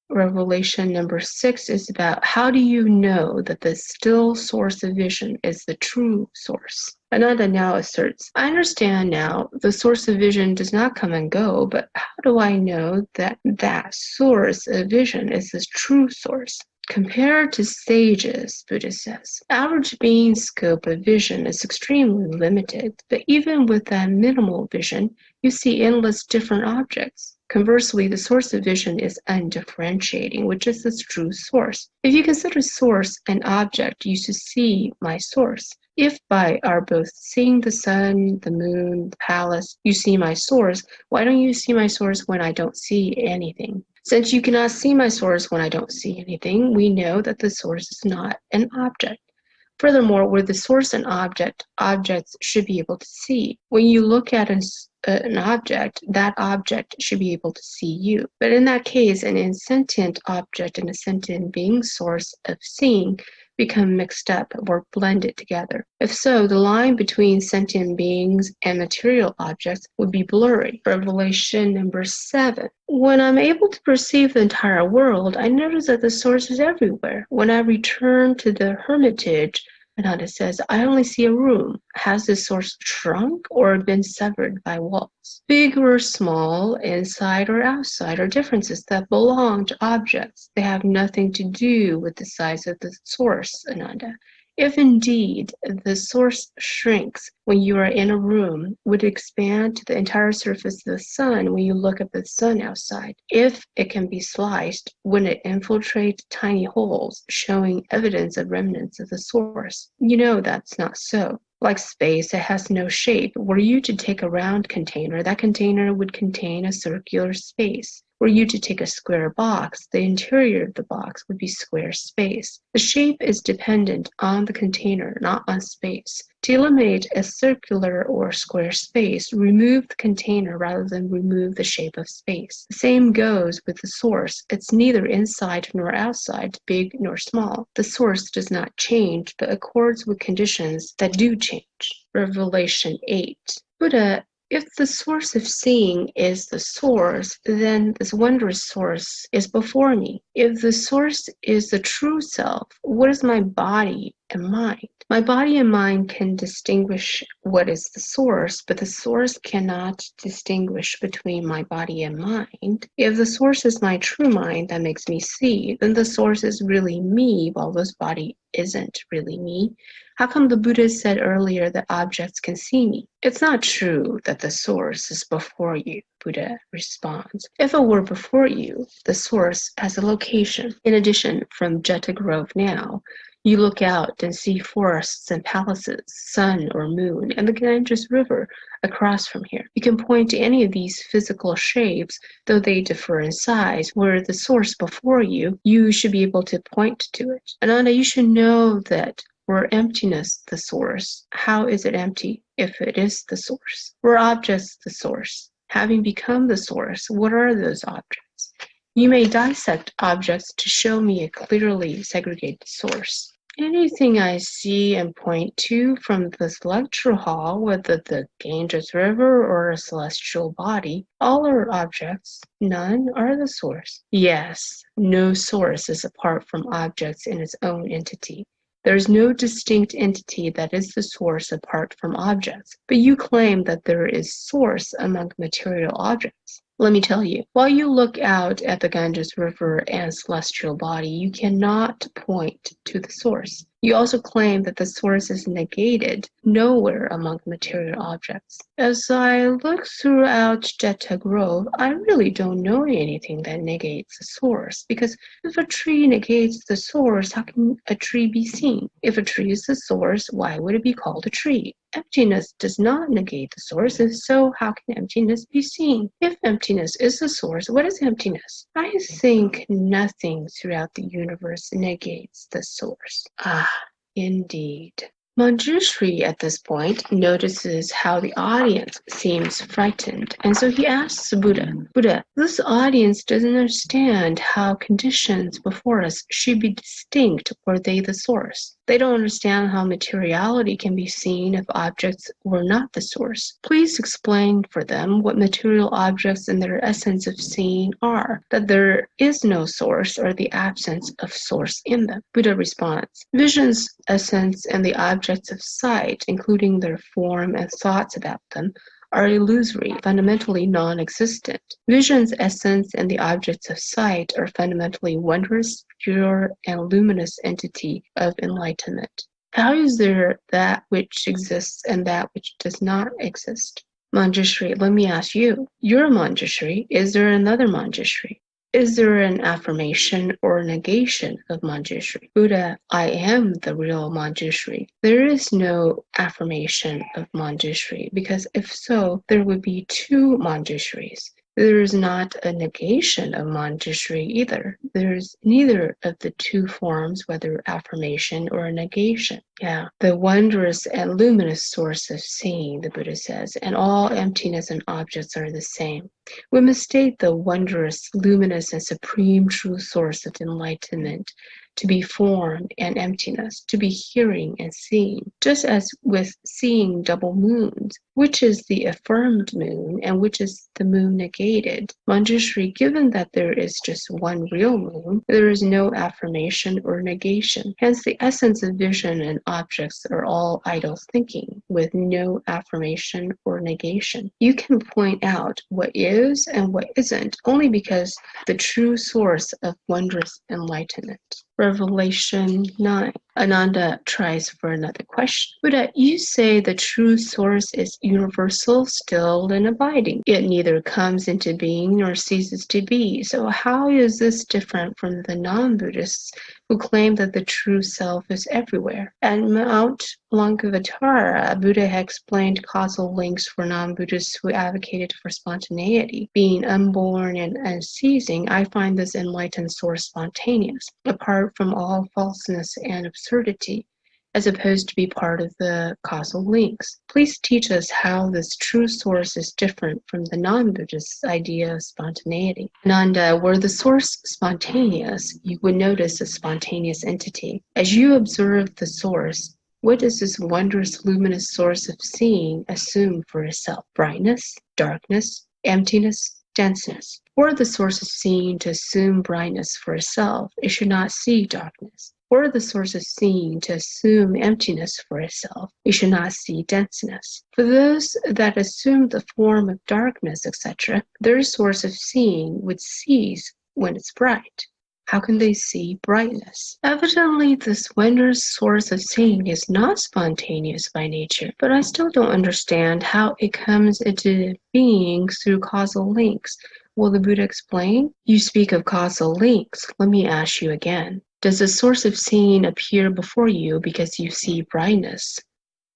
Revelation number 6 is about how do you know that the still source of vision is the true source? Ananda now asserts, I understand now the source of vision does not come and go, but how do I know that that source of vision is the true source? Compared to sages, Buddha says, average being's scope of vision is extremely limited, but even with that minimal vision, you see endless different objects. Conversely, the source of vision is undifferentiating, which is its true source. If you consider source an object, you should see my source. If by our both seeing the sun, the moon, the palace, you see my source, why don't you see my source when I don't see anything? Since you cannot see my source when I don't see anything, we know that the source is not an object. Furthermore, where the source and object, objects should be able to see. When you look at an object, that object should be able to see you. But in that case, an insentient object and a sentient being's source of seeing become mixed up or blended together. If so, the line between sentient beings and material objects would be blurry. Revelation number 7. When I'm able to perceive the entire world, I notice that the source is everywhere. When I return to the hermitage, Ananda says, I only see a room. Has the source shrunk or been severed by walls? Big or small, inside or outside, are differences that belong to objects. They have nothing to do with the size of the source, Ananda. If indeed the source shrinks when you are in a room, would it expand to the entire surface of the sun when you look at the sun outside? If it can be sliced, when it infiltrates tiny holes, showing evidence of remnants of the source? You know that's not so. Like space, it has no shape. Were you to take a round container, that container would contain a circular space. Were you to take a square box, the interior of the box would be square space. The shape is dependent on the container, not on space. To eliminate a circular or square space, remove the container rather than remove the shape of space. The same goes with the source. It's neither inside nor outside, big nor small. The source does not change, but accords with conditions that do change. Revelation 8. Buddha, if the source of seeing is the source, then this wondrous source is before me. If the source is the true self, what is my body and mind? My body and mind can distinguish what is the source, but the source cannot distinguish between my body and mind. If the source is my true mind that makes me see, then the source is really me, while this body isn't really me. How come the Buddha said earlier that objects can see me? It's not true that the source is before you, Buddha responds. If it were before you, the source has a location. In addition, from Jeta Grove now, you look out and see forests and palaces, sun or moon, and the Ganges River across from here. You can point to any of these physical shapes, though they differ in size. Where the source before you, you should be able to point to it. Ananda, you should know that were emptiness the source, how is it empty if it is the source? Were objects the source? Having become the source, what are those objects? You may dissect objects to show me a clearly segregated source. Anything I see and point to from this lecture hall, whether the Ganges River or a celestial body, all are objects. None are the source. Yes, no source is apart from objects in its own entity. There is no distinct entity that is the source apart from objects, but you claim that there is source among material objects. Let me tell you, while you look out at the Ganges River and celestial body, you cannot point to the source. You also claim that the source is negated nowhere among material objects. As I look throughout Jeta Grove, I really don't know anything that negates the source, because if a tree negates the source, how can a tree be seen? If a tree is the source, why would it be called a tree? Emptiness does not negate the source. If so, how can emptiness be seen? If emptiness is the source, what is emptiness? I think nothing throughout the universe negates the source. Ah, indeed. Manjushri at this point notices how the audience seems frightened, and so he asks Buddha, Buddha, this audience doesn't understand how conditions before us should be distinct, or they the source. They don't understand how materiality can be seen if objects were not the source. Please explain for them what material objects and their essence of seeing are, that there is no source or the absence of source in them. Buddha responds, vision's essence and the objects of sight, including their form and thoughts about them, are illusory, fundamentally non-existent. Vision's essence and the objects of sight are fundamentally wondrous, pure, and luminous entity of enlightenment. How is there that which exists and that which does not exist? Manjushri, let me ask you. You're a Manjushri. Is there another Manjushri? Is there an affirmation or negation of Manjushri? Buddha, I am the real Manjushri. There is no affirmation of Manjushri, because if so, there would be two Manjushris. There is not a negation of Manjushri either. There is neither of the two forms, whether affirmation or negation. Yeah, the wondrous and luminous source of seeing, the Buddha says, and all emptiness and objects are the same. We mistake the wondrous, luminous, and supreme true source of enlightenment to be form and emptiness, to be hearing and seeing, just as with seeing double moons, which is the affirmed moon and which is the moon negated. Manjushri, given that there is just one real moon, there is no affirmation or negation. Hence, the essence of vision and objects are all idle thinking, with no affirmation or negation. You can point out what is and what isn't, only because the true source of wondrous enlightenment. Revelation 9. Ananda tries for another question. Buddha, you say the true source is universal, still, and abiding. It neither comes into being nor ceases to be. So how is this different from the non-Buddhists who claim that the true self is everywhere? At Mount Lankavatara, Buddha had explained causal links for non-Buddhists who advocated for spontaneity. Being unborn and unceasing, I find this enlightened source spontaneous, apart from all falseness and absurdity, as opposed to be part of the causal links. Please teach us how this true source is different from the non-Buddhist idea of spontaneity. Ananda, were the source spontaneous, you would notice a spontaneous entity. As you observe the source, what does this wondrous, luminous source of seeing assume for itself? Brightness, darkness, emptiness, denseness. Were the source of seeing to assume brightness for itself, it should not see darkness. Were the source of seeing to assume emptiness for itself, it should not see denseness. For those that assume the form of darkness, etc., their source of seeing would cease when it's bright. How can they see brightness? Evidently, this wondrous source of seeing is not spontaneous by nature, but I still don't understand how it comes into being through causal links. Will the Buddha explain? You speak of causal links. Let me ask you again. Does the source of seeing appear before you because you see brightness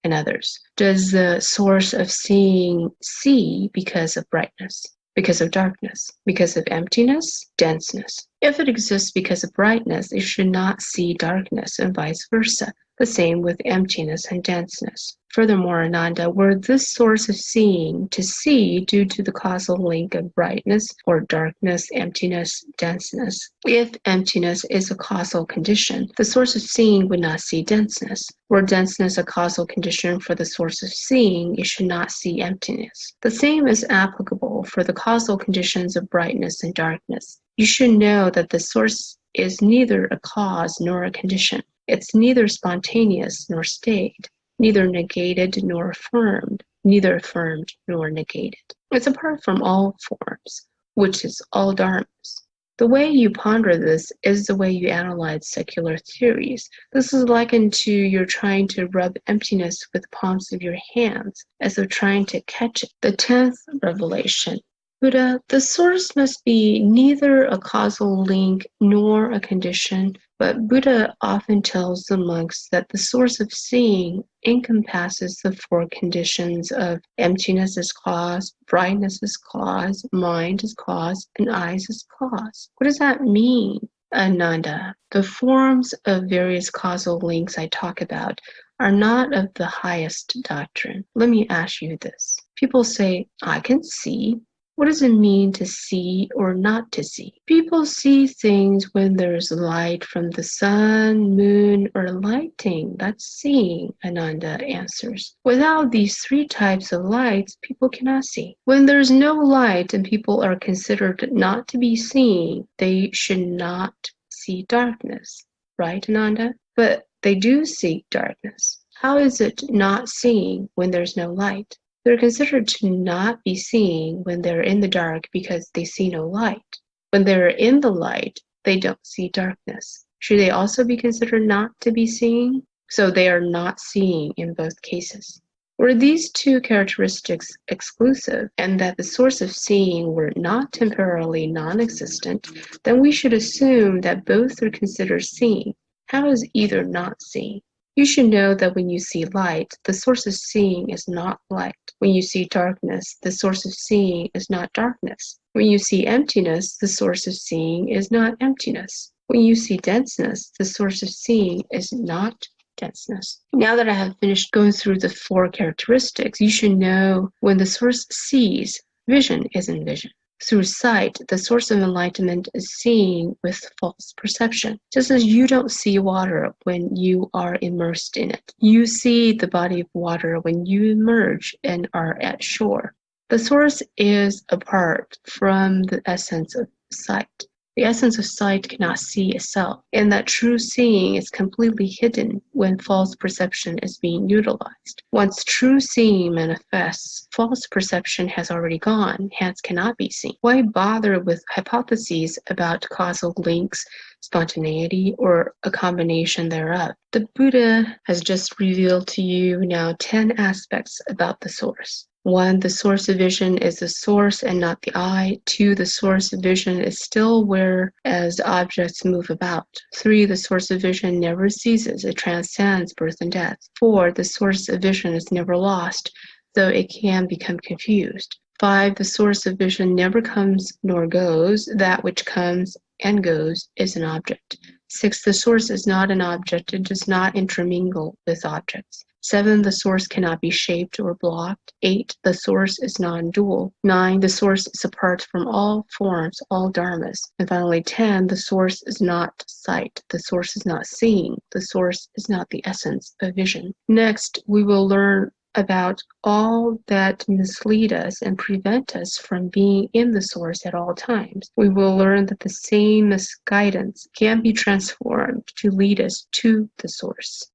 in others? Does the source of seeing see because of brightness? Because of darkness, because of emptiness, denseness. If it exists because of brightness, it should not see darkness, and vice versa. The same with emptiness and denseness. Furthermore, Ananda, were this source of seeing to see due to the causal link of brightness or darkness, emptiness, denseness? If emptiness is a causal condition, the source of seeing would not see denseness. Were denseness a causal condition for the source of seeing, it should not see emptiness. The same is applicable for the causal conditions of brightness and darkness. You should know that the source is neither a cause nor a condition. It's neither spontaneous nor stayed, neither negated nor affirmed, neither affirmed nor negated. It's apart from all forms, which is all dharmas. The way you ponder this is the way you analyze secular theories. This is likened to your trying to rub emptiness with the palms of your hands, as though trying to catch it. The 10th revelation. Buddha, the source must be neither a causal link nor a condition, but Buddha often tells the monks that the source of seeing encompasses the four conditions of emptiness as cause, brightness as cause, mind as cause, and eyes as cause. What does that mean, Ananda? The forms of various causal links I talk about are not of the highest doctrine. Let me ask you this. People say, I can see. What does it mean to see or not to see? People see things when there's light from the sun, moon, or lighting. That's seeing, Ananda answers. Without these three types of lights, people cannot see. When there's no light and people are considered not to be seeing, they should not see darkness. Right, Ananda? But they do see darkness. How is it not seeing when there's no light? They're considered to not be seeing when they're in the dark because they see no light. When they're in the light, they don't see darkness. Should they also be considered not to be seeing? So they are not seeing in both cases. Were these two characteristics exclusive and that the source of seeing were not temporarily non-existent, then we should assume that both are considered seeing. How is either not seeing? You should know that when you see light, the source of seeing is not light. When you see darkness, the source of seeing is not darkness. When you see emptiness, the source of seeing is not emptiness. When you see denseness, the source of seeing is not denseness. Now that I have finished going through the four characteristics, you should know when the source sees, vision isn't vision. Through sight, the source of enlightenment is seeing with false perception. Just as you don't see water when you are immersed in it, you see the body of water when you emerge and are at shore. The source is apart from the essence of sight. The essence of sight cannot see itself, and that true seeing is completely hidden when false perception is being utilized. Once true seeing manifests, false perception has already gone, hence cannot be seen. Why bother with hypotheses about causal links, spontaneity, or a combination thereof? The Buddha has just revealed to you now 10 aspects about the source. 1. The source of vision is the source and not the eye. 2. The source of vision is still where as objects move about. 3. The source of vision never ceases. It transcends birth and death. 4. The source of vision is never lost, though it can become confused. 5. The source of vision never comes nor goes. That which comes and goes is an object. 6. The source is not an object. It does not intermingle with objects. 7. The source cannot be shaped or blocked. 8. The source is non-dual. 9. The source is apart from all forms, all dharmas. And finally, 10. The source is not sight. The source is not seeing. The source is not the essence of vision. Next, we will learn about all that mislead us and prevent us from being in the source at all times. We will learn that the same misguidance can be transformed to lead us to the source.